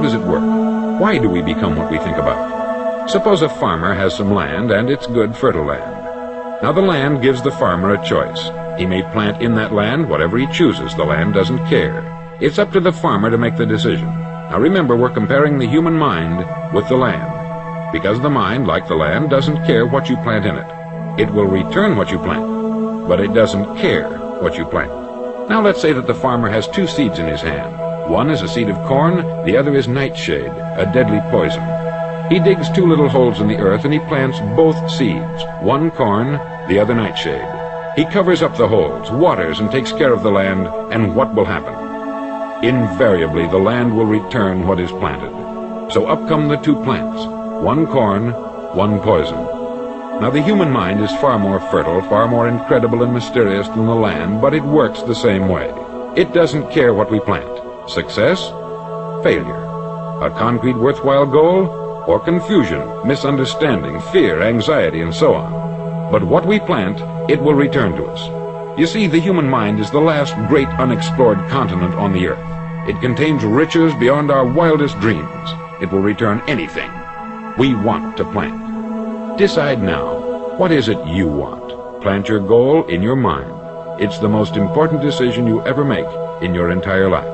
does it work? Why do we become what we think about? Suppose a farmer has some land, and it's good, fertile land. Now the land gives the farmer a choice. He may plant in that land whatever he chooses. The land doesn't care. It's up to the farmer to make the decision. Now remember, we're comparing the human mind with the land, because the mind, like the land, doesn't care what you plant in it. It will return what you plant, but it doesn't care what you plant. Now let's say that the farmer has two seeds in his hand. One is a seed of corn, the other is nightshade, a deadly poison. He digs two little holes in the earth and he plants both seeds, one corn, the other nightshade. He covers up the holes, waters, and takes care of the land, and what will happen? Invariably, the land will return what is planted. So up come the two plants, one corn, one poison. Now the human mind is far more fertile, far more incredible and mysterious than the land, but it works the same way. It doesn't care what we plant. Success, failure, a concrete worthwhile goal, or confusion, misunderstanding, fear, anxiety, and so on. But what we plant, it will return to us. You see, the human mind is the last great unexplored continent on the earth. It contains riches beyond our wildest dreams. It will return anything we want to plant. Decide now, what is it you want? Plant your goal in your mind. It's the most important decision you ever make in your entire life.